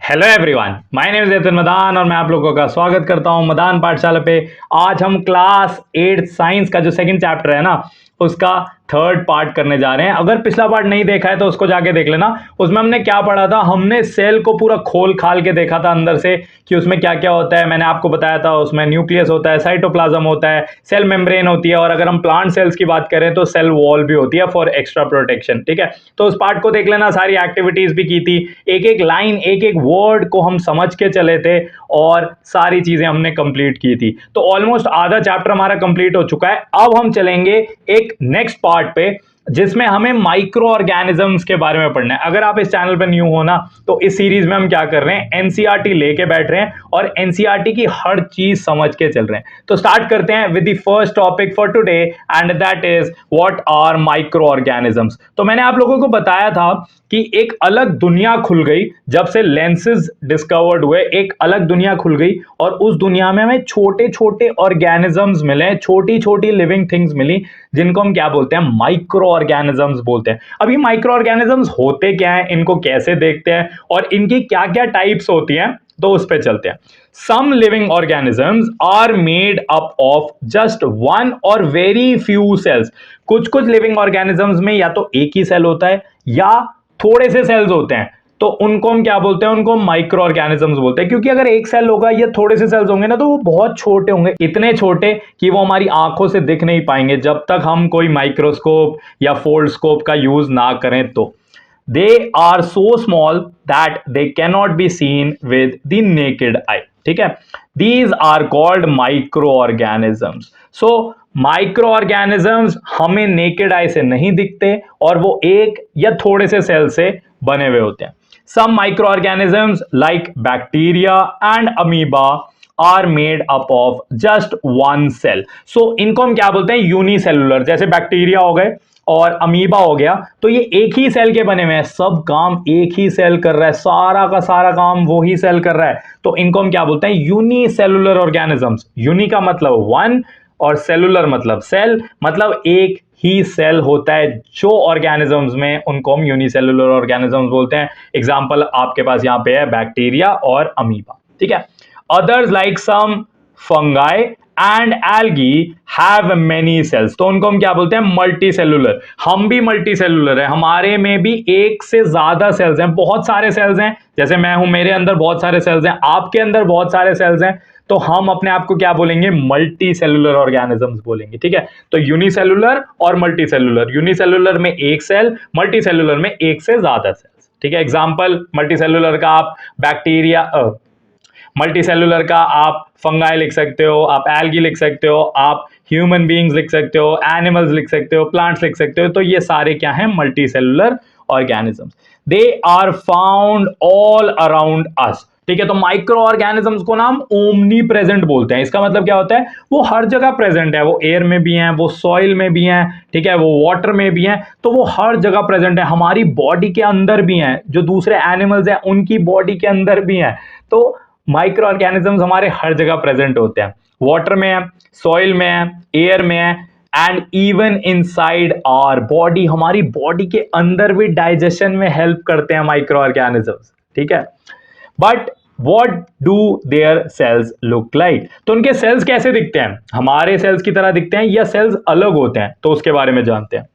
Hello everyone, my name is Nitin Madan और मैं आप लोगों का स्वागत करता हूं मदान पाठशाला पे। आज हम क्लास 8 साइंस का जो सेकंड चैप्टर है ना, उसका थर्ड पार्ट करने जा रहे हैं। अगर पिछला पार्ट नहीं देखा है तो उसको जाके देख लेना। उसमें हमने क्या पढ़ा था, हमने सेल को पूरा खोल खाल के देखा था अंदर से कि उसमें क्या क्या होता है। मैंने आपको बताया था उसमें न्यूक्लियस होता है, साइटोप्लाज्म होता है, सेल मेम्ब्रेन होती है, और अगर हम प्लांट सेल्स की बात करें तो सेल वॉल भी होती है फॉर एक्स्ट्रा प्रोटेक्शन। ठीक है, तो उस पार्ट को देख लेना। सारी एक्टिविटीज भी की थी, एक एक लाइन एक एक वर्ड को हम समझ के चले थे और सारी चीजें हमने कंप्लीट की थी। तो ऑलमोस्ट आधा चैप्टर हमारा कंप्लीट हो चुका है। अब हम चलेंगे एक नेक्स्ट पार्ट पे जिसमें हमें माइक्रो ऑर्गेनिजम्स के बारे में पढ़ना है। अगर आप इस चैनल पर न्यू हो ना, तो इस सीरीज में हम क्या कर रहे हैं, एनसीईआरटी लेके बैठ रहे हैं और एनसीईआरटी की हर चीज समझ के चल रहे हैं। तो स्टार्ट करते हैं with the first topic for today and that is what are microorganisms. तो मैंने आप लोगों को बताया था कि एक अलग दुनिया खुल गई जब से लेंसेज डिस्कवर्ड हुए। एक अलग दुनिया खुल गई और उस दुनिया में हमें छोटे छोटे ऑर्गेनिजम्स मिले, छोटी छोटी लिविंग थिंग्स मिली, जिनको हम क्या बोलते हैं, माइक्रो ऑर्गेनिजम्स बोलते हैं। अब ये माइक्रो ऑर्गेनिजम्स होते क्या हैं, इनको कैसे देखते हैं और इनकी क्या क्या टाइप्स होती हैं, तो उस पे चलते हैं। Some living organisms are made up of just one or very few cells. कुछ कुछ लिविंग ऑर्गेनिजम्स में या तो एक ही सेल होता है या थोड़े से सेल्स होते हैं, तो उनको हम क्या बोलते हैं, उनको माइक्रो ऑर्गेनिजम्स बोलते हैं। क्योंकि अगर एक सेल होगा या थोड़े से सेल्स होंगे ना, तो वो बहुत छोटे होंगे, इतने छोटे कि वो हमारी आंखों से दिख नहीं पाएंगे जब तक हम कोई माइक्रोस्कोप या फोल्डस्कोप का यूज ना करें। तो they are so small that they cannot be seen with the naked eye. ठीक है, these are called microorganisms. So microorganisms हमें नेकेड आई से नहीं दिखते और वो एक या थोड़े से सेल से बने हुए होते हैं। Some microorganisms like bacteria and amoeba are made up of just one cell. So इनको हम क्या बोलते हैं, यूनिसेलुलर। जैसे बैक्टीरिया हो गए और अमीबा हो गया, तो ये एक ही सेल के बने हुए हैं, सब काम एक ही सेल कर रहा है, सारा का सारा काम वो ही सेल कर रहा है। तो इनको हम क्या बोलते हैं, यूनिसेलुलर ऑर्गेनिजम्स। यूनि का मतलब वन और सेलुलर मतलब सेल, मतलब एक ही सेल होता है जो ऑर्गेनिजम्स में, उनको हम यूनिसेलुलर ऑर्गेनिजम्स बोलते हैं। एग्जांपल आपके पास यहां पे है बैक्टीरिया और अमीबा। ठीक है, others like some fungi and algae have many cells, तो उनको हम क्या बोलते हैं, मल्टी सेलुलर। हम भी मल्टी सेलुलर है, हमारे में भी एक से ज्यादा सेल्स हैं, बहुत सारे सेल्स हैं। जैसे मैं हूं, मेरे अंदर बहुत सारे सेल्स हैं, आपके अंदर बहुत सारे सेल्स हैं, तो हम अपने आप को क्या बोलेंगे, मल्टी सेलुलर ऑर्गेनिजम्स बोलेंगे। ठीक है, तो यूनिसेलुलर और मल्टी सेलुलर, यूनिसेलुलर में एक सेल, मल्टी सेलुलर में एक से ज्यादा सेल्स। ठीक है, एग्जांपल मल्टी सेलुलर का आप बैक्टीरिया, मल्टी सेलुलर का आप फंगाई लिख सकते हो, आप एल्गी लिख सकते हो, आप ह्यूमन बीइंग्स लिख सकते हो, एनिमल्स लिख सकते हो, प्लांट्स लिख सकते हो। तो ये सारे क्या हैं, multicellular organisms. They are found all around us. ठीक है, तो माइक्रो ऑर्गेनिजम्स को ना हम ओमनी प्रेजेंट बोलते हैं। इसका मतलब क्या होता है, वो हर जगह प्रेजेंट है, वो एयर में भी हैं, वो सॉइल में भी हैं, ठीक है, वो वाटर में भी हैं, तो वो हर जगह प्रेजेंट है। हमारी बॉडी के अंदर भी हैं, जो दूसरे एनिमल्स हैं उनकी बॉडी के अंदर भी हैं। तो माइक्रो ऑर्गेनिजम्स हमारे हर जगह प्रेजेंट होते हैं, वाटर में है, सॉइल में है, एयर में है, and even inside our body. हमारी बॉडी के अंदर भी डाइजेशन में हेल्प करते हैं माइक्रो ऑर्गेनिजम्स। ठीक है, but what do their cells look like, तो उनके सेल्स कैसे दिखते हैं, हमारे सेल्स की तरह दिखते हैं या सेल्स अलग होते हैं, तो उसके बारे में जानते हैं।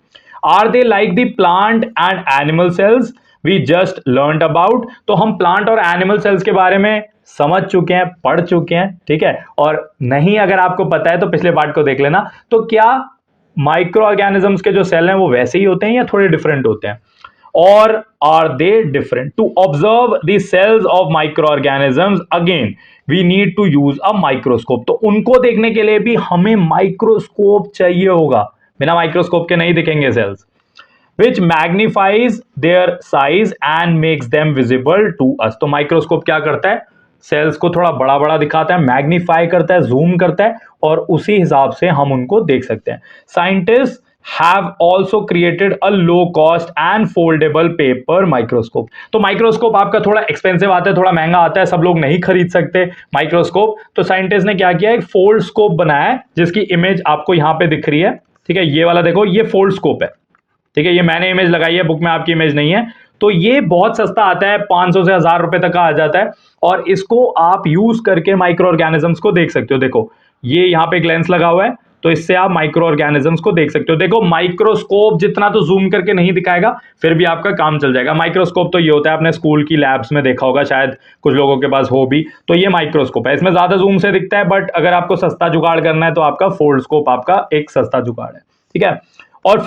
Are they like the plant and animal cells we just learn about, तो हम प्लांट और एनिमल सेल्स के बारे में समझ चुके हैं, पढ़ चुके हैं। ठीक है, और नहीं अगर आपको पता है तो पिछले पार्ट को देख लेना। तो क्या माइक्रो ऑर्गेनिजम्स के जो सेल हैं वो वैसे ही होते हैं या थोड़े डिफरेंट होते हैं, और are they different? To observe the cells of microorganisms again we need to use a microscope. तो उनको देखने के लिए भी हमें माइक्रोस्कोप चाहिए होगा, बिना माइक्रोस्कोप के नहीं दिखेंगे sales. which magnifies their size and makes them visible to us। तो माइक्रोस्कोप क्या करता है, सेल्स को थोड़ा बड़ा बड़ा दिखाता है, मैग्नीफाई करता है, जूम करता है, और उसी हिसाब से हम उनको देख सकते हैं। Scientist have also created a low cost and foldable paper microscope। तो माइक्रोस्कोप आपका थोड़ा एक्सपेंसिव आता है, थोड़ा महंगा आता है, सब लोग नहीं खरीद सकते माइक्रोस्कोप। तो साइंटिस्ट ने क्या किया, एक फोल्ड स्कोप बनाया है, जिसकी इमेज आपको यहां पे दिख रही है। ठीक है, ये वाला देखो, ये फोल्ड स्कोप है। ठीक है, ये मैंने इमेज लगाई है, बुक में आपकी इमेज नहीं है। तो ये बहुत सस्ता आता है, 500 से 1000 रुपए तक का आ जाता है, और इसको आप यूज करके माइक्रो ऑर्गेनिजम्स को देख सकते हो। देखो ये यहाँ पे एक लेंस लगा हुआ है, तो इससे आप माइक्रो ऑर्गेनिजम्स को देख सकते हो। देखो माइक्रोस्कोप जितना तो जूम करके नहीं दिखाएगा, फिर भी आपका काम चल जाएगा। माइक्रोस्कोप तो ये होता है, आपने स्कूल की लैब्स में देखा होगा, शायद कुछ लोगों के पास हो भी, तो ये माइक्रोस्कोप है। इसमें ज्यादा जूम से दिखता है, बट अगर आपको सस्ता जुगाड़ करना है तो आपका फोल्डस्कोप आपका एक सस्ता जुगाड़ है, ठीक है। और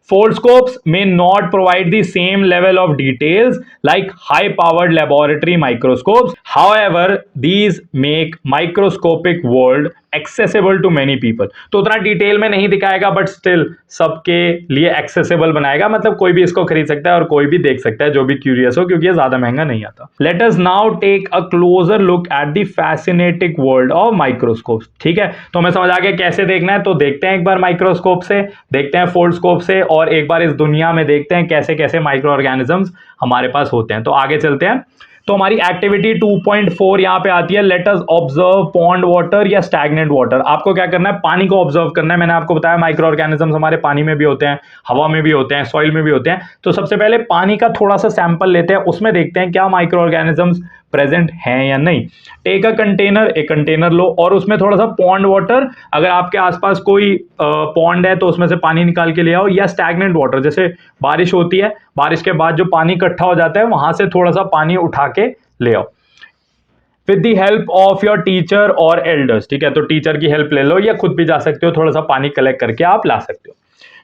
foldscopes may not provide the same level of details like high powered laboratory microscopes. However, these make microscopic world accessible to many people. तो उतना डिटेल में नहीं दिखाएगा, बट स्टिल सबके लिए एक्सेसिबल बनाएगा, मतलब कोई भी इसको खरीद सकता है और कोई भी देख सकता है जो भी क्यूरियस हो, क्योंकि ये ज्यादा महंगा नहीं आता। Let us now take a closer look at the fascinating world of microscope. ठीक है, तो हमें समझ आ गया कैसे देखना है, तो देखते हैं एक बार माइक्रोस्कोप से, देखते हैं फोल्डस्कोप से, और एक बार इस दुनिया में देखते हैं कैसे कैसे माइक्रो ऑर्गेनिजम्स हमारे पास होते हैं। तो आगे चलते हैं। तो हमारी एक्टिविटी 2.4 यहां पे आती है, let us observe pond water या स्टैग्नेंट वाटर। आपको क्या करना है, पानी को ऑब्जर्व करना है। मैंने आपको बताया माइक्रो ऑर्गेनिजम्स हमारे पानी में भी होते हैं, हवा में भी होते हैं, सॉइल में भी होते हैं। तो सबसे पहले पानी का थोड़ा सा सैंपल लेते हैं, उसमें देखते हैं क्या माइक्रो ऑर्गेनिजम्स प्रेजेंट हैं या नहीं। टेक अ कंटेनर, एक कंटेनर लो और उसमें थोड़ा सा पॉन्ड वाटर, अगर आपके आसपास कोई पॉन्ड है तो उसमें से पानी निकाल के ले आओ, या स्टैग्नेंट वाटर, जैसे बारिश होती है, बारिश के बाद जो पानी इकट्ठा हो जाता है वहां से थोड़ा सा पानी उठा के ले आओ with the help of your teacher और एल्डर्स। ठीक है, तो टीचर की हेल्प ले लो या खुद भी जा सकते हो, थोड़ा सा पानी कलेक्ट करके आप ला सकते हो।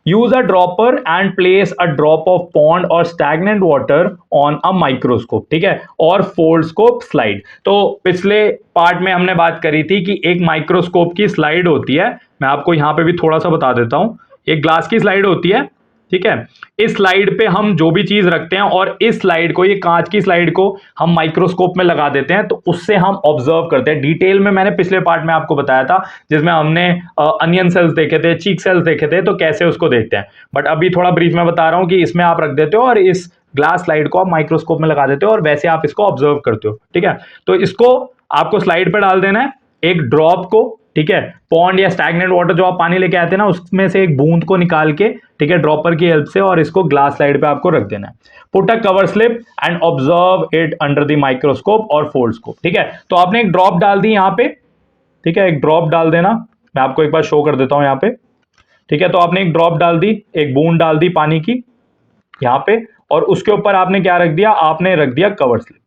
use a dropper and place a drop of pond or stagnant water on a microscope। ठीक है, और foldscope slide। तो पिछले पार्ट में हमने बात करी थी कि एक माइक्रोस्कोप की स्लाइड होती है, मैं आपको यहां पे भी थोड़ा सा बता देता हूं। एक ग्लास की स्लाइड होती है, ठीक है, इस स्लाइड पे हम जो भी चीज रखते हैं, और इस स्लाइड को, ये कांच की स्लाइड को हम माइक्रोस्कोप में लगा देते हैं, तो उससे हम ऑब्जर्व करते हैं। डिटेल में मैंने पिछले पार्ट में आपको बताया था, जिसमें हमने अनियन सेल्स देखे थे, चीक सेल्स देखे थे, तो कैसे उसको देखते हैं। बट अभी थोड़ा ब्रीफ में बता रहा हूं कि इसमें आप रख देते हो और इस ग्लास स्लाइड को आप माइक्रोस्कोप में लगा देते हो, और वैसे आप इसको ऑब्जर्व करते हो। ठीक है, तो इसको आपको स्लाइड पर डाल देना है, एक ड्रॉप को, ठीक है, पॉन्ड या स्टैग्नेंट वाटर जो आप पानी लेके आते हैं ना, उसमें से एक बूंद को निकाल के, ठीक है, ड्रॉपर की हेल्प से, और इसको ग्लास स्लाइड पे आपको रख देना है। Put a cover slip and observe it under the microscope और फोल्डस्कोप। ठीक है, तो आपने एक ड्रॉप डाल दी यहां पे, ठीक है, एक ड्रॉप डाल देना, मैं आपको एक बार शो कर देता हूं यहां पे। ठीक है, तो आपने एक ड्रॉप डाल दी, एक बूंद डाल दी पानी की यहां पे, और उसके ऊपर आपने क्या रख दिया, आपने रख दिया कवर स्लिप।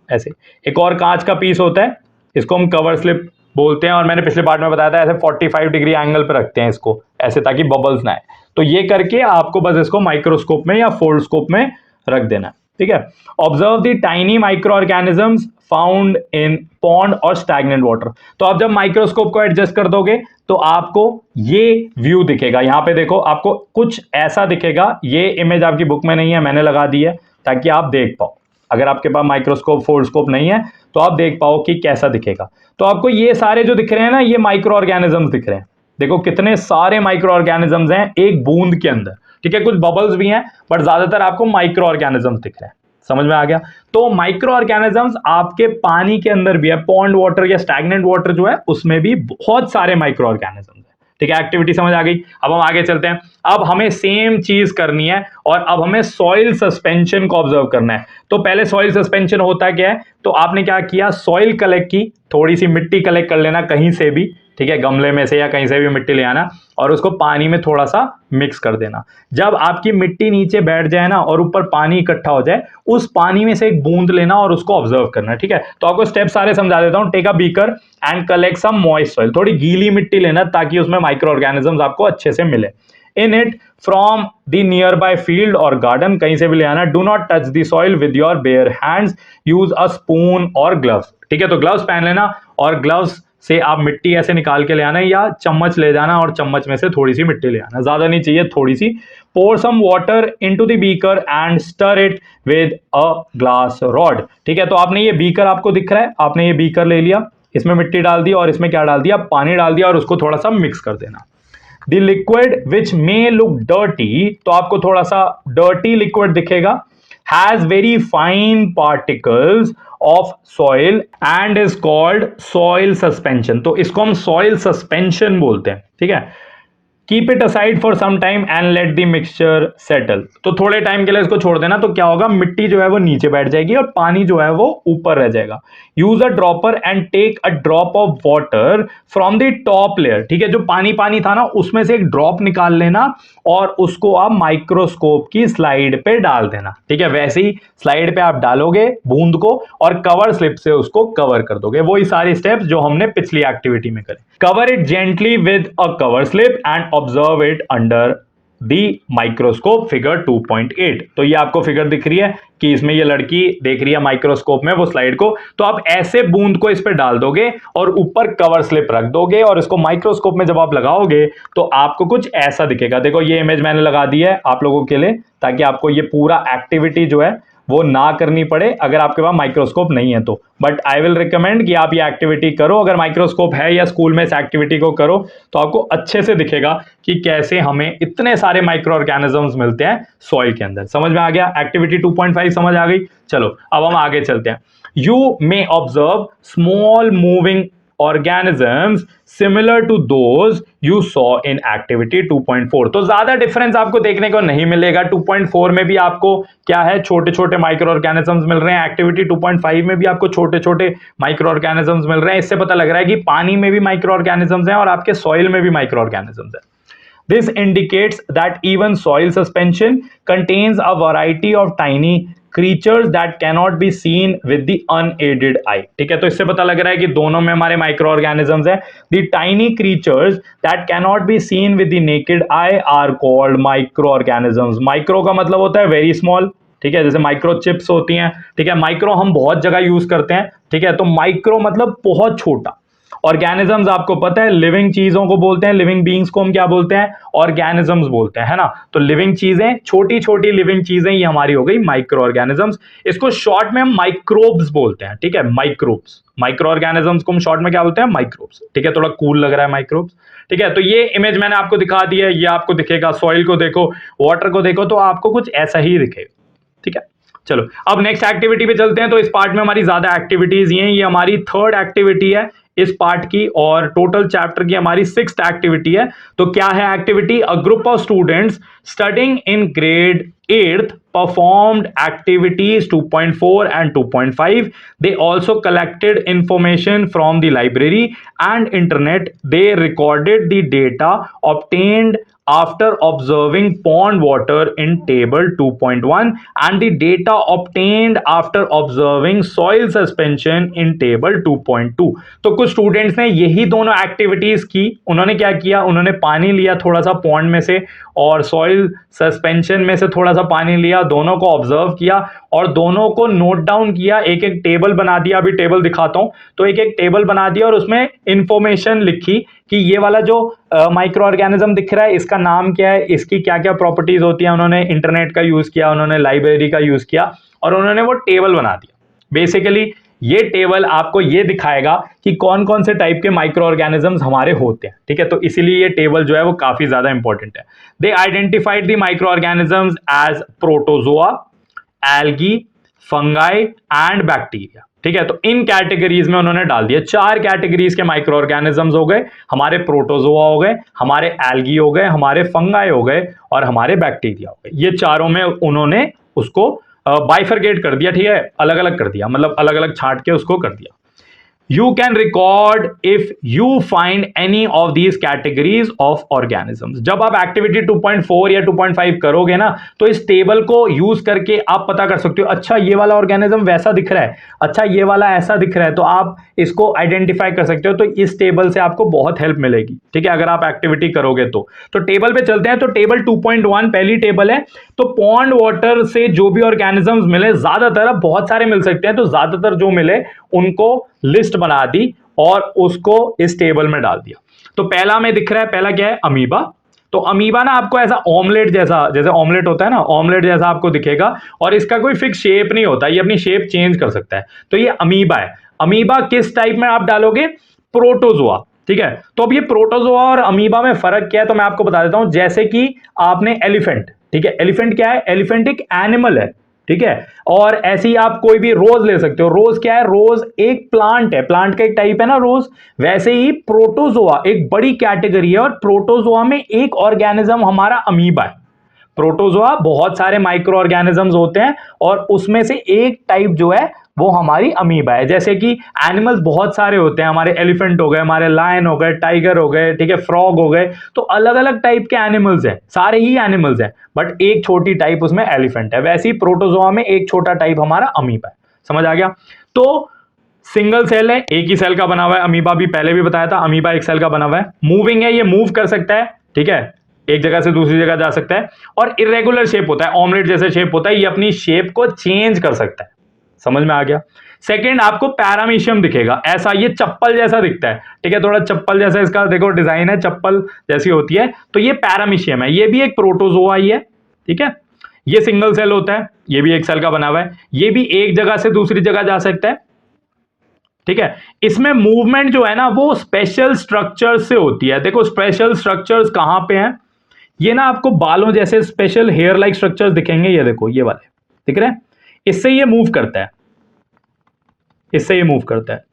ऐसे एक और कांच का पीस होता है, इसको हम कवर स्लिप बोलते हैं, और मैंने पिछले पार्ट में बताया था ऐसे 45 डिग्री एंगल पे रखते हैं इसको ऐसे, ताकि बबल्स ना आए। तो ये करके आपको बस इसको माइक्रोस्कोप में या फोल्डस्कोप में रख देना है। ठीक है, observe the tiny micro organisms found in pond और स्टैग्नेंट वाटर। तो आप जब माइक्रोस्कोप को एडजस्ट कर दोगे तो आपको ये व्यू दिखेगा। यहां पे देखो, आपको कुछ ऐसा दिखेगा। ये इमेज आपकी बुक में नहीं है, मैंने लगा दी है ताकि आप देख पाओ। अगर आपके पास माइक्रोस्कोप फोल्डस्कोप नहीं है तो आप देख पाओ कि कैसा दिखेगा। तो आपको ये सारे जो दिख रहे हैं ना, ये माइक्रो ऑर्गेनिजम्स दिख रहे हैं। देखो कितने सारे माइक्रो ऑर्गेनिजम्स हैं एक बूंद के अंदर। ठीक है, कुछ बबल्स भी हैं, बट ज्यादातर आपको माइक्रो ऑर्गेनिजम्स दिख रहे हैं। समझ में आ गया? तो माइक्रो ऑर्गेनिजम्स आपके पानी के अंदर भी है, पॉन्ड वाटर या स्टैग्नेंट वाटर जो है उसमें भी बहुत सारे माइक्रो ऑर्गेनिजम्स है। ठीक है, एक्टिविटी समझ आ गई। अब हम आगे चलते हैं। अब हमें सेम चीज करनी है, और अब हमें सॉइल सस्पेंशन को ऑब्जर्व करना है। तो पहले सॉइल सस्पेंशन होता क्या है, तो आपने क्या किया, सॉइल कलेक्ट की, थोड़ी सी मिट्टी कलेक्ट कर लेना कहीं से भी, ठीक है, गमले में से या कहीं से भी मिट्टी ले आना, और उसको पानी में थोड़ा सा मिक्स कर देना। जब आपकी मिट्टी नीचे बैठ जाए ना और ऊपर पानी इकट्ठा हो जाए, उस पानी में से एक बूंद लेना और उसको ऑब्जर्व करना। ठीक है, तो आपको स्टेप सारे समझा देता हूं। Take a beaker and collect some moist soil. थोड़ी गीली मिट्टी लेना ताकि उसमें माइक्रो ऑर्गेनिजम्स आपको अच्छे से मिले। In it from the near by field और गार्डन, कहीं से भी ले आना। Do not touch the soil with your bear hands, use a spoon और ग्लव्स। ठीक है, तो ग्लव्स पहन लेना, और ग्लव्स से आप मिट्टी ऐसे निकाल के ले आना, या चम्मच ले जाना और चम्मच में से थोड़ी सी मिट्टी ले आना, ज्यादा नहीं चाहिए, थोड़ी सी। pour some water into the beaker and stir it with a glass rod। ठीक है, तो आपने ये बीकर आपको दिख रहा है, आपने ये बीकर ले लिया, इसमें मिट्टी डाल दी और इसमें क्या डाल दिया, पानी डाल दिया, और उसको थोड़ा सा मिक्स कर देना। The liquid which may look dirty, तो आपको थोड़ा सा डर्टी लिक्विड दिखेगा, has very fine particles of soil and is called soil suspension. तो इसको हम सॉइल सस्पेंशन बोलते हैं। ठीक है, keep it aside for some time and let the mixture settle. तो थोड़े टाइम के लिए इसको छोड़ देना, तो क्या होगा, मिट्टी जो है वो नीचे बैठ जाएगी और पानी जो है वो ऊपर रह जाएगा। Use a dropper and take a drop of water from the top layer. ठीक है, जो पानी पानी था ना उसमें से एक ड्रॉप निकाल लेना और उसको आप माइक्रोस्कोप की स्लाइड पे डाल देना। ठीक है, वैसे ही स्लाइड पे आप डालोगे बूंद को और कवर स्लिप से उसको कवर कर दोगे। वही सारे स्टेप्स जो हमने पिछली एक्टिविटी में करे। Cover it gently with a cover slip and observe it under the microscope figure 2.8। तो ये आपको फिगर दिख रही है कि इसमें ये लड़की देख रही है माइक्रोस्कोप में वो स्लाइड को। तो आप ऐसे बूंद को इस पे डाल दोगे और ऊपर कवर स्लिप रख दोगे और इसको माइक्रोस्कोप में जब आप लगाओगे तो आपको कुछ ऐसा दिखेगा। देखो ये इमेज मैंने लगा दी है आप लोगों के लिए ताकि आपको ये पूरा एक्टिविटी जो है वो ना करनी पड़े अगर आपके पास माइक्रोस्कोप नहीं है तो। बट आई विल रिकमेंड कि आप ये एक्टिविटी करो, अगर माइक्रोस्कोप है या स्कूल में इस एक्टिविटी को करो तो आपको अच्छे से दिखेगा कि कैसे हमें इतने सारे माइक्रो ऑर्गेनिजम्स मिलते हैं सॉइल के अंदर। समझ में आ गया? एक्टिविटी 2.5 समझ आ गई। चलो अब हम आगे चलते हैं। You may observe small moving organisms similar to those you saw in activity 2.4। तो ज्यादा डिफरेंस आपको देखने को नहीं मिलेगा। 2.4 में भी आपको क्या है, छोटे छोटे माइक्रो ऑर्गेनिजम्स मिल रहे हैं। एक्टिविटी 2.5 में भी आपको छोटे छोटे माइक्रो ऑर्गेनिजम्स मिल रहे हैं। इससे पता लग रहा है कि पानी में भी माइक्रो ऑर्गेनिजम्स हैं और आपके सॉइल में भी माइक्रो ऑर्गेनिजम्स हैं। This indicates that even soil suspension contains a variety of tiny creatures that cannot be seen with the unaided eye। ठीक है, तो इससे पता लग रहा है कि दोनों में हमारे माइक्रो ऑर्गेनिजम्स हैं। The tiny creatures that cannot be seen with the naked eye are called microorganisms। Micro का मतलब होता है वेरी स्मॉल। ठीक है, जैसे माइक्रो चिप्स होती हैं। ठीक है, माइक्रो हम बहुत जगह यूज करते हैं। ठीक है, तो माइक्रो मतलब बहुत छोटा। ऑर्गेनिजम्स आपको पता है लिविंग चीजों को बोलते हैं, लिविंग बीइंग्स को हम क्या बोलते हैं, ऑर्गेनिजम्स बोलते हैं, है ना। तो लिविंग चीजें, छोटी छोटी लिविंग चीजें, ये हमारी हो गई माइक्रो ऑर्गेनिजम्स। इसको शॉर्ट में हम माइक्रोब्स बोलते हैं। ठीक है, माइक्रोब्स, माइक्रो ऑर्गेनिजम्स को हम शॉर्ट में क्या बोलते हैं, माइक्रोब्स। ठीक है, थोड़ा कूल लग रहा है माइक्रोब्स। ठीक है, तो ये इमेज मैंने आपको दिखा दी है, ये आपको दिखेगा। सॉइल को देखो, वाटर को देखो, तो आपको कुछ ऐसा ही दिखेगा। ठीक है, चलो अब नेक्स्ट एक्टिविटी पे चलते हैं। तो इस पार्ट में हमारी ज्यादा एक्टिविटीज ये हमारी थर्ड एक्टिविटी है इस पार्ट की और टोटल चैप्टर की हमारी 6th एक्टिविटी है। तो क्या है activity? A group of students studying in grade 8th performed activities 2.4 and 2.5. They also collected information from the library and internet. They recorded the data obtained after observing pond water in table 2.1 and the data obtained after observing soil suspension in table 2.2। तो कुछ students ने यही दोनों activities की। उन्होंने क्या किया, उन्होंने पानी लिया थोड़ा सा पॉन्ड में से और सॉइल सस्पेंशन में से थोड़ा सा पानी लिया, दोनों को ऑब्जर्व किया और दोनों को नोट डाउन किया। एक एक टेबल बना दिया, अभी टेबल दिखाता हूं। तो एक एक टेबल बना दिया और उसमें इंफॉर्मेशन लिखी कि ये वाला जो माइक्रो ऑर्गेनिज्म दिख रहा है इसका नाम क्या है, इसकी क्या क्या प्रॉपर्टीज होती है। उन्होंने इंटरनेट का यूज किया, उन्होंने लाइब्रेरी का यूज किया और उन्होंने वो टेबल बना दिया। बेसिकली ये टेबल आपको ये दिखाएगा कि कौन कौन से टाइप के माइक्रो ऑर्गेनिजम्स हमारे होते हैं। ठीक है, तो इसीलिए ये टेबल जो है वो काफी ज्यादा इंपॉर्टेंट है। They identified the microorganisms as protozoa, algae, fungi and bacteria. ठीक है, तो इन कैटेगरीज में उन्होंने डाल दिया। 4 कैटेगरीज के माइक्रो ऑर्गेनिजम्स हो गए हमारे, प्रोटोजोआ हो गए हमारे, एल्गी हो गए हमारे, फंगाई हो गए और हमारे बैक्टीरिया हो गए। ये चारों में उन्होंने उसको बाइफरगेट कर दिया। ठीक है, अलग अलग कर दिया, मतलब अलग अलग छांट के उसको कर दिया। You can record if you find any of these categories of organisms। जब आप एक्टिविटी 2.4 या 2.5 करोगे ना तो इस टेबल को यूज करके आप पता कर सकते हो, अच्छा ये वाला ऑर्गेनिज्म वैसा दिख रहा है, अच्छा ये वाला ऐसा दिख रहा है, तो आप इसको आइडेंटिफाई कर सकते हो। तो इस टेबल से आपको बहुत हेल्प मिलेगी। ठीक है, अगर आप एक्टिविटी करोगे तो टेबल पे चलते हैं। तो टेबल 2.1 पहली टेबल है। तो पॉन्ड वाटर से जो भी ऑर्गेनिजम्स मिले, ज्यादातर, अब बहुत सारे मिल सकते हैं, तो ज्यादातर जो मिले उनको लिस्ट बना दी और उसको इस टेबल में डाल दिया। तो पहला में दिख रहा है, पहला क्या है, अमीबा। तो अमीबा ना आपको ऐसा ऑमलेट जैसा, जैसे ऑमलेट होता है ना, ऑमलेट जैसा आपको दिखेगा और इसका कोई फिक्स शेप नहीं होता, ये अपनी शेप चेंज कर सकता है। तो ये अमीबा है। अमीबा किस टाइप में आप डालोगे, प्रोटोजोआ। ठीक है, तो अब ये प्रोटोजोआ और अमीबा में फर्क क्या है तो मैं आपको बता देता हूं। जैसे कि आपने एलिफेंट, ठीक है, एलिफेंट क्या है, एलिफेंट एक एनिमल है। ठीक है। और ऐसे ही आप कोई भी रोज ले सकते हो। रोज क्या है? रोज एक प्लांट है, प्लांट का एक टाइप है ना रोज। वैसे ही प्रोटोजोआ एक बड़ी कैटेगरी है, और प्रोटोजोआ में एक ऑर्गेनिज्म हमारा अमीबा है। प्रोटोजोआ बहुत सारे माइक्रो ऑर्गेनिजम्स होते हैं, और उसमें से एक टाइप जो है वो हमारी अमीबा है। जैसे कि एनिमल्स बहुत सारे होते हैं, हमारे एलिफेंट हो गए, हमारे लायन हो गए, टाइगर हो गए, ठीक है, फ्रॉग हो गए। तो अलग अलग टाइप के एनिमल्स हैं, सारे ही एनिमल्स हैं, बट एक छोटी टाइप उसमें एलिफेंट है। वैसे ही प्रोटोजोआ में एक छोटा टाइप हमारा अमीबा है। समझ आ गया? तो सिंगल सेल है, एक ही सेल का बना हुआ है। अमीबा भी पहले भी बताया था, अमीबा एक सेल का बना हुआ है। मूविंग है, ये मूव कर सकता है, ठीक है, एक जगह से दूसरी जगह जा सकता है। और इरेगुलर शेप होता है, ऑमलेट जैसे शेप होता है, ये अपनी शेप को चेंज कर सकता है। समझ में आ गया? सेकंड, आपको पैरामीशियम दिखेगा, ऐसा ये चप्पल जैसा दिखता है, ठीक है, थोड़ा चप्पल जैसा इसका देखो डिजाइन है, चप्पल जैसी होती है, तो ये पैरामीशियम है। ये भी एक प्रोटोजोआ ही है, ठीक है। ये सिंगल सेल होता है, ये भी एक सेल का बना हुआ है। ये भी एक जगह से दूसरी जगह जा सकता है, ठीक है। इसमें मूवमेंट जो है ना वो स्पेशल स्ट्रक्चर्स से होती है। देखो स्पेशल स्ट्रक्चर्स कहां पे हैं? ये ना आपको बालों जैसे स्पेशल हेयर लाइक स्ट्रक्चर्स दिखेंगे, ये देखो ये वाले दिख रहे हैं, इससे ये मूव करता है, इससे ये मूव करता है।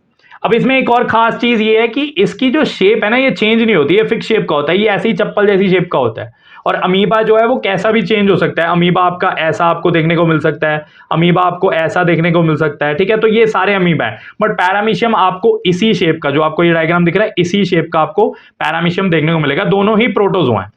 अब इसमें एक और खास चीज ये है कि इसकी जो शेप है ना ये चेंज नहीं होती है, फिक्स शेप का होता है, ये ऐसी चप्पल जैसी शेप का होता है। और अमीबा जो है वो कैसा भी चेंज हो सकता है। अमीबा आपका ऐसा आपको देखने को मिल सकता है, अमीबा आपको ऐसा देखने को मिल सकता है, ठीक है। तो ये सारे अमीबा है, बट पैरामीशियम आपको इसी शेप का, जो आपको ये डायग्राम दिख रहा है इसी शेप का आपको पैरामीशियम देखने को मिलेगा। दोनों ही प्रोटोजोआ है।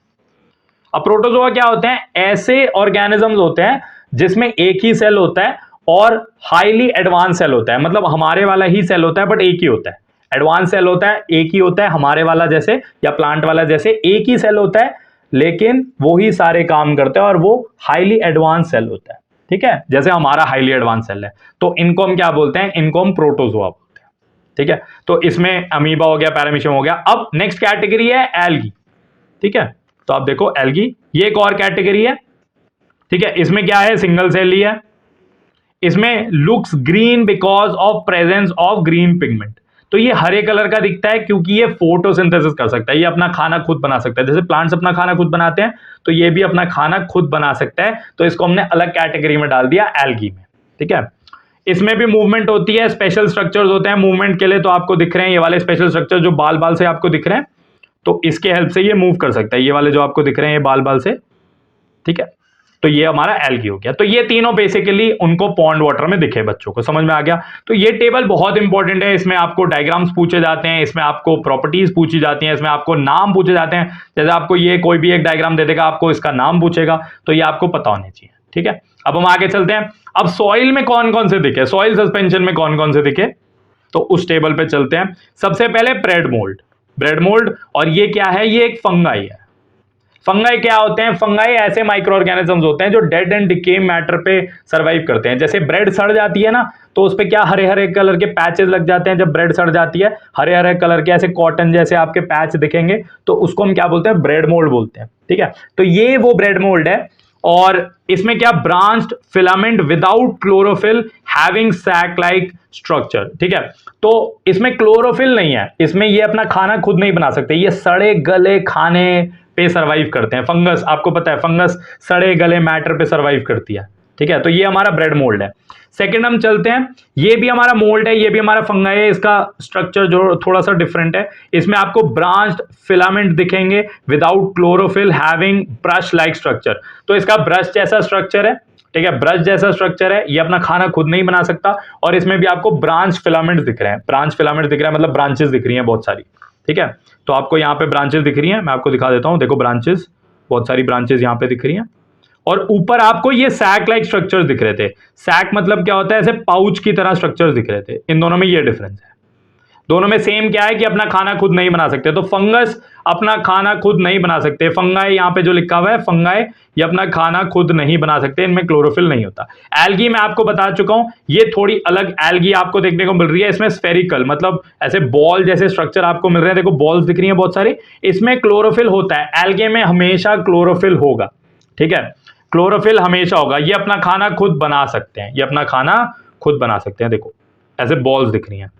अब प्रोटोजोआ क्या होते हैं? ऐसे ऑर्गेनिजम्स होते हैं जिसमें एक ही सेल होता है और हाईली एडवांस सेल होता है। मतलब हमारे वाला ही सेल होता है बट एक ही होता है। एडवांस सेल होता है, एक ही होता है, हमारे वाला जैसे या प्लांट वाला जैसे एक ही सेल होता है, लेकिन वो ही सारे काम करते हैं और वो हाईली एडवांस सेल होता है, ठीक है, जैसे हमारा हाईली एडवांस सेल है। तो इनको हम क्या बोलते हैं? इनको हम प्रोटोजोआ बोलते हैं, ठीक है। तो इसमें अमीबा हो गया, पैरामीशियम हो गया। अब नेक्स्ट कैटेगरी है एल्गी, ठीक है। तो आप देखो एल्गी, ये एक और कैटेगरी है, ठीक है। इसमें क्या है? सिंगल सेल ही है। इसमें looks green because of presence of green pigment. तो ये हरे कलर का दिखता है क्योंकि ये फोटोसिंथेसिस कर सकता है, ये अपना खाना खुद बना सकता है। जैसे प्लांट्स अपना खाना खुद बनाते हैं, तो ये भी अपना खाना खुद बना सकता है। तो इसको हमने अलग कैटेगरी में डाल दिया, एल्गी में, ठीक है। इसमें भी मूवमेंट होती है, स्पेशल स्ट्रक्चर्स होते हैं मूवमेंट के लिए। तो आपको दिख रहे हैं ये वाले स्पेशल स्ट्रक्चर जो बाल बाल से आपको दिख रहे हैं, तो इसके हेल्प से ये मूव कर सकता है, ये वाले जो आपको दिख रहे हैं ये बाल बाल से, ठीक है। तो ये हमारा एल्गी हो गया। तो ये तीनों बेसिकली उनको पॉन्ड वाटर में दिखे, बच्चों को समझ में आ गया। तो ये टेबल बहुत इंपॉर्टेंट है, इसमें आपको डायग्राम्स पूछे जाते हैं, इसमें आपको प्रॉपर्टीज पूछी जाती हैं, इसमें आपको नाम पूछे जाते हैं। जैसे आपको ये कोई भी एक डायग्राम दे देगा, आपको इसका नाम पूछेगा, तो ये आपको पता होने चाहिए, ठीक है। अब हम आगे चलते हैं। अब सॉइल में कौन कौन से दिखे, सॉइल सस्पेंशन में कौन कौन से दिखे, तो उस टेबल पे चलते हैं। सबसे पहले ब्रेड मोल्ड, ब्रेड मोल्ड, और ये क्या है? ये एक फंगाई है। फंगाई क्या होते हैं? फंगाई ऐसे माइक्रो ऑर्गेनिजम्स होते हैं जो डेड एंड डिके मैटर पे सरवाइव करते हैं। जैसे ब्रेड सड़ जाती है ना, तो उस पे क्या हरे हरे कलर के पैचेस लग जाते हैं। जब ब्रेड सड़ जाती है, हरे हरे कलर के ऐसे कॉटन जैसे आपके पैच दिखेंगे, तो उसको हम क्या बोलते हैं? ब्रेड मोल्ड बोलते हैं, ठीक है। तो ये वो ब्रेड मोल्ड है। और इसमें क्या? Branched filament without chlorophyll having sac like structure, ठीक है। तो इसमें क्लोरोफिल नहीं है, इसमें ये अपना खाना खुद नहीं बना सकते, ये सड़े गले खाने पे सरवाइव करते हैं। फंगस, आपको पता है फंगस सड़े गले मैटर पे सरवाइव करती है, ठीक है। तो ये हमारा ब्रेड मोल्ड है। सेकंड हम चलते हैं, ये भी हमारा मोल्ड है, ये भी हमारा फंगाई है। इसका स्ट्रक्चर जो थोड़ा सा डिफरेंट है, इसमें आपको ब्रांच्ड फिलामेंट दिखेंगे without chlorophyll having brush like structure. तो इसका ब्रश जैसा स्ट्रक्चर है, ठीक है, ब्रश जैसा स्ट्रक्चर है। ये अपना खाना खुद नहीं बना सकता, और इसमें भी आपको ब्रांच फिलामेंट दिख रहे हैं। ब्रांच फिलामेंट दिख रहा है मतलब ब्रांचेस दिख रही हैं बहुत सारी, ठीक है। तो आपको यहाँ पे ब्रांचेस दिख रही हैं, मैं आपको दिखा देता हूँ, देखो ब्रांचेस, बहुत सारी ब्रांचेस यहाँ पे दिख रही हैं। और ऊपर आपको ये सैक लाइक स्ट्रक्चर्स दिख रहे थे। सैक मतलब क्या होता है? ऐसे पाउच की तरह स्ट्रक्चर्स दिख रहे थे। इन दोनों में ये डिफरेंस है। दोनों में सेम क्या है कि अपना खाना खुद नहीं बना सकते। तो फंगस अपना खाना खुद नहीं बना सकते, फंगाई यहाँ पे जो लिखा हुआ है फंगाई, ये अपना खाना खुद नहीं बना सकते, इनमें क्लोरोफिल नहीं होता। एल्गी मैं आपको बता चुका हूं, ये थोड़ी अलग एल्गी आपको देखने को मिल रही है। इसमें स्फेरिकल मतलब ऐसे बॉल जैसे स्ट्रक्चर आपको मिल रहे हैं, देखो बॉल्स दिख रही हैं बहुत सारी, इसमें क्लोरोफिल होता है। एल्गे में हमेशा क्लोरोफिल होगा, ठीक है, क्लोरोफिल हमेशा होगा। ये अपना खाना खुद बना सकते हैं, ये अपना खाना खुद बना सकते हैं। देखो ऐसे बॉल्स दिख रही हैं,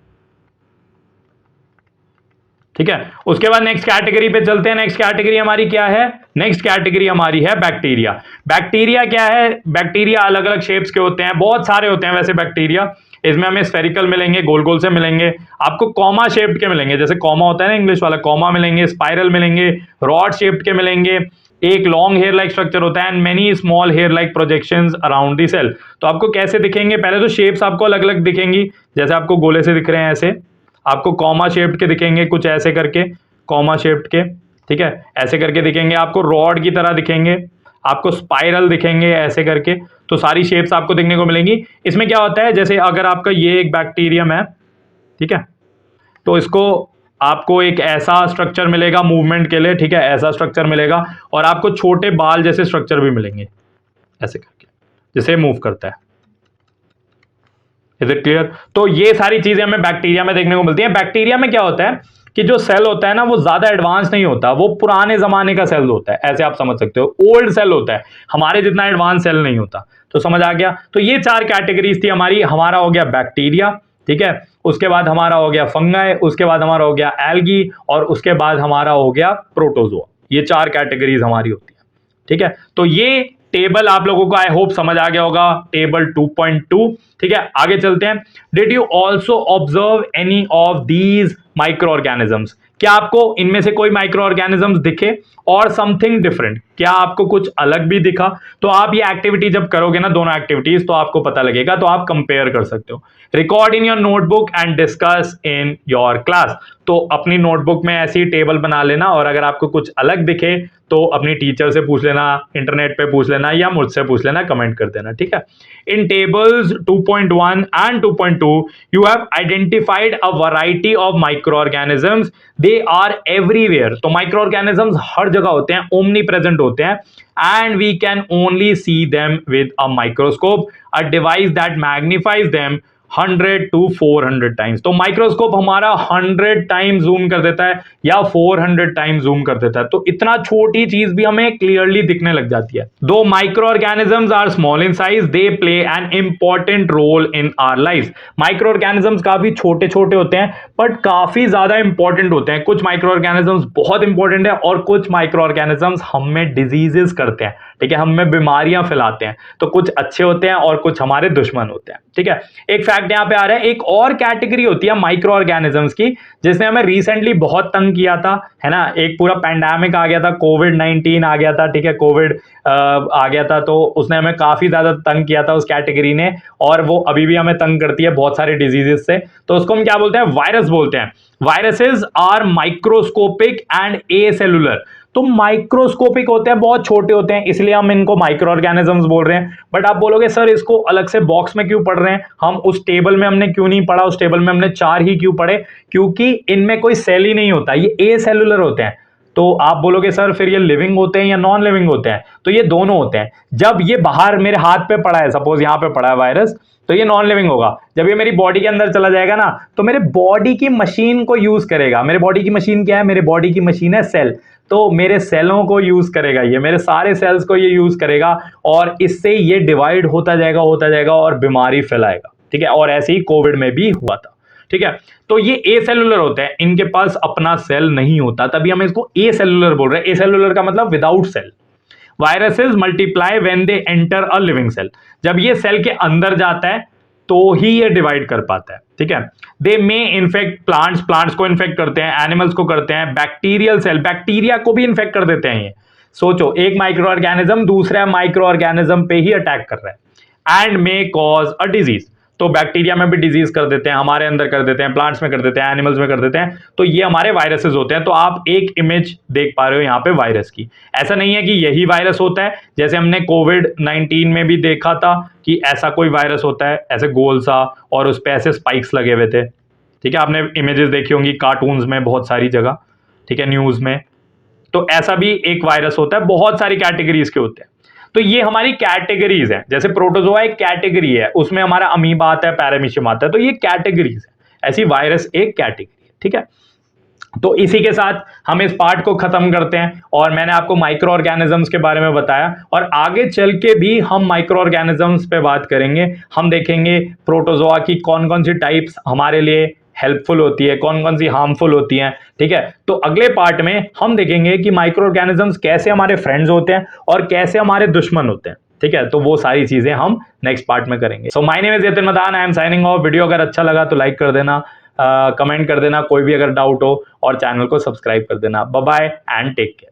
ठीक है। उसके बाद नेक्स्ट कैटेगरी पे चलते हैं। नेक्स्ट कैटेगरी हमारी क्या है? नेक्स्ट कैटेगरी हमारी है बैक्टीरिया। बैक्टीरिया क्या है? बैक्टीरिया अलग अलग शेप्स के होते हैं, बहुत सारे होते हैं वैसे बैक्टीरिया। इसमें हमें स्फेरिकल मिलेंगे, गोल गोल से मिलेंगे, आपको कॉमा शेप्ड के मिलेंगे, जैसे कॉमा होता है ना इंग्लिश वाला, कॉमा मिलेंगे, स्पाइरल मिलेंगे, रॉड शेप्ड के मिलेंगे, एक लॉन्ग हेयर लाइक स्ट्रक्चर होता है and many small hair like projections around the cell. तो आपको कैसे दिखेंगे? पहले तो शेप्स आपको अलग अलग दिखेंगी, जैसे आपको गोले से दिख रहे हैं ऐसे, आपको कॉमा शेप्ड के दिखेंगे कुछ ऐसे करके, कॉमा शेप्ड के, ठीक है, ऐसे करके दिखेंगे, आपको रॉड की तरह दिखेंगे, आपको स्पाइरल दिखेंगे ऐसे करके। तो सारी शेप्स आपको देखने को मिलेंगी। इसमें क्या होता है, जैसे अगर आपका ये एक बैक्टीरियम है, ठीक है, तो इसको आपको एक ऐसा स्ट्रक्चर मिलेगा मूवमेंट के लिए, ठीक है, ऐसा स्ट्रक्चर मिलेगा, और आपको छोटे बाल जैसे स्ट्रक्चर भी मिलेंगे ऐसे करके, जिसे मूव करता है। Is it clear? तो ये सारी चीजें हमें बैक्टीरिया में देखने को मिलती हैं। बैक्टीरिया में क्या होता है कि जो सेल होता है ना, वो ज्यादा एडवांस नहीं होता, वो पुराने जमाने का सेल होता है, ऐसे आप समझ सकते हो, ओल्ड सेल होता है, हमारे जितना एडवांस सेल नहीं होता। तो समझ आ गया? तो ये 4 कैटेगरीज थी हमारी। हमारा हो गया बैक्टीरिया, ठीक है, उसके बाद हमारा हो गया फंगाई, उसके बाद हमारा हो गया एल्गी, और उसके बाद हमारा हो गया प्रोटोजोआ। ये 4 कैटेगरीज हमारी होती है, ठीक है। तो ये टेबल आप लोगों को आई होप समझ आ गया होगा, टेबल 2.2, ठीक है। आगे चलते हैं। Did you also observe any of these micro organisms? क्या आपको इनमें से कोई माइक्रो ऑर्गेनिजम्स दिखे और समथिंग डिफरेंट? क्या आपको कुछ अलग भी दिखा? तो आप ये एक्टिविटी जब करोगे ना, दोनों एक्टिविटीज, तो आपको पता लगेगा, तो आप कंपेयर कर सकते हो। Record in your notebook and discuss in your class. तो अपनी नोटबुक में ऐसी टेबल बना लेना, और अगर आपको कुछ अलग दिखे तो अपनी टीचर से पूछ लेना, इंटरनेट पे पूछ लेना, या मुझसे पूछ लेना, कमेंट कर देना, ठीक है। In tables 2.1 and 2.2 you have identified a variety of microorganisms, they are everywhere. तो माइक्रो ऑर्गेनिजम्स हर जगह होते हैं, ओमनी प्रेजेंट होते हैं, and we can only see them with a microscope, a device that magnifies them 100 to 400 times. तो microscope हमारा 100 time zoom कर देता है या 400 टाइम जूम कर देता है, तो इतना छोटी चीज भी हमें क्लियरली दिखने लग जाती है। दो microorganisms are small in size, they play an important role in our life. Microorganisms काफी छोटे छोटे होते हैं, बट काफी ज्यादा इंपॉर्टेंट होते हैं। कुछ माइक्रो ऑर्गेनिजम्स बहुत इंपॉर्टेंट है, और कुछ माइक्रो ऑर्गेनिजम्स हमें डिजीजेस करते हैं, ठीक है, हमें बीमारियां फैलाते हैं। तो कुछ अच्छे होते हैं और कुछ हमारे दुश्मन होते हैं, ठीक है। एक फैक्ट यहां पे आ रहा है, एक और कैटेगरी होती है माइक्रो ऑर्गेनिजम्स की, जिसने हमें रिसेंटली बहुत तंग किया था, है ना। एक पूरा पैंडेमिक आ गया था, कोविड-19 आ गया था, ठीक है, कोविड आ गया था, तो उसने हमें काफी ज्यादा तंग किया था उस कैटेगरी ने, और वो अभी भी हमें तंग करती है बहुत सारे डिजीजेस से। तो उसको हम क्या बोलते हैं? वायरस बोलते हैं। Viruses are microscopic and acellular. तो माइक्रोस्कोपिक होते हैं, बहुत छोटे होते हैं, इसलिए हम इनको माइक्रो ऑर्गेनिजम्स बोल रहे हैं। बट आप बोलोगे सर इसको अलग से बॉक्स में क्यों पढ़ रहे हैं, हम उस टेबल में हमने क्यों नहीं पढ़ा, उस टेबल में हमने 4 ही क्यों पढ़े? क्योंकि इनमें कोई सेल ही नहीं होता, ये ए सेलुलर होते हैं। तो आप बोलोगे सर फिर ये लिविंग होते हैं या नॉन लिविंग होते हैं? तो ये दोनों होते हैं। जब ये बाहर मेरे हाथ पे पड़ा है, सपोज यहां पे पड़ा है वायरस, तो ये नॉन लिविंग होगा। जब ये मेरी बॉडी के अंदर चला जाएगा ना, तो मेरे बॉडी की मशीन को यूज करेगा। मेरे बॉडी की मशीन क्या है? मेरे बॉडी की मशीन है सेल। तो मेरे सेलों को यूज करेगा, ये मेरे सारे सेल्स को ये यूज करेगा, और इससे ये डिवाइड होता जाएगा और बीमारी फैलाएगा, ठीक है। और ऐसे ही कोविड में भी हुआ था, ठीक है। तो ये ए सेलुलर होते हैं, इनके पास अपना सेल नहीं होता, तभी हम इसको ए सेलुलर बोल रहे हैं। ए सेलुलर का मतलब without cell. Viruses multiply when they enter a living cell. जब ये सेल के अंदर जाता है तो ही ये डिवाइड कर पाता है, ठीक है। दे मे इन्फेक्ट प्लांट्स, प्लांट्स को इन्फेक्ट करते हैं, एनिमल्स को करते हैं, बैक्टीरियल सेल, बैक्टीरिया को भी इन्फेक्ट कर देते हैं ये। सोचो, एक माइक्रो ऑर्गेनिज्म दूसरा माइक्रो ऑर्गेनिज्म पे ही अटैक कर रहा है, and may cause a disease. तो बैक्टीरिया में भी डिजीज कर देते हैं, हमारे अंदर कर देते हैं, प्लांट्स में कर देते हैं, एनिमल्स में कर देते हैं। तो ये हमारे वायरसेस होते हैं। तो आप एक इमेज देख पा रहे हो यहाँ पे वायरस की। ऐसा नहीं है कि यही वायरस होता है, जैसे हमने कोविड-19 में भी देखा था कि ऐसा कोई वायरस होता है, ऐसे गोल सा, और उस पर ऐसे स्पाइक्स लगे हुए थे, ठीक है। आपने इमेजेस देखी होंगी कार्टून्स में बहुत सारी जगह, ठीक है, न्यूज में। तो ऐसा भी एक वायरस होता है, बहुत सारी कैटेगरीज के होते हैं। तो ये हमारी कैटेगरीज हैं। जैसे प्रोटोजोआ एक कैटेगरी है, उसमें हमारा अमीबा आता है, पैरामीशियम आता है, तो ये कैटेगरीज है। ऐसी वायरस एक कैटेगरी है, ठीक है। तो इसी के साथ हम इस पार्ट को खत्म करते हैं, और मैंने आपको माइक्रो ऑर्गेनिजम्स के बारे में बताया, और आगे चल के भी हम माइक्रो ऑर्गेनिजम्स पे बात करेंगे। हम देखेंगे प्रोटोजोआ की कौन कौन सी टाइप्स हमारे लिए हेल्पफुल होती है, कौन कौन सी हार्मफुल होती हैं, ठीक है। तो अगले पार्ट में हम देखेंगे कि माइक्रो ऑर्गेनिजम्स कैसे हमारे फ्रेंड्स होते हैं और कैसे हमारे दुश्मन होते हैं, ठीक है। तो वो सारी चीजें हम नेक्स्ट पार्ट में करेंगे। So my name is Yatin Madan, I am signing off. Video अगर अच्छा लगा तो लाइक कर देना, कमेंट कर देना कोई भी अगर डाउट हो, और चैनल को सब्सक्राइब कर देना। Bye bye and take care.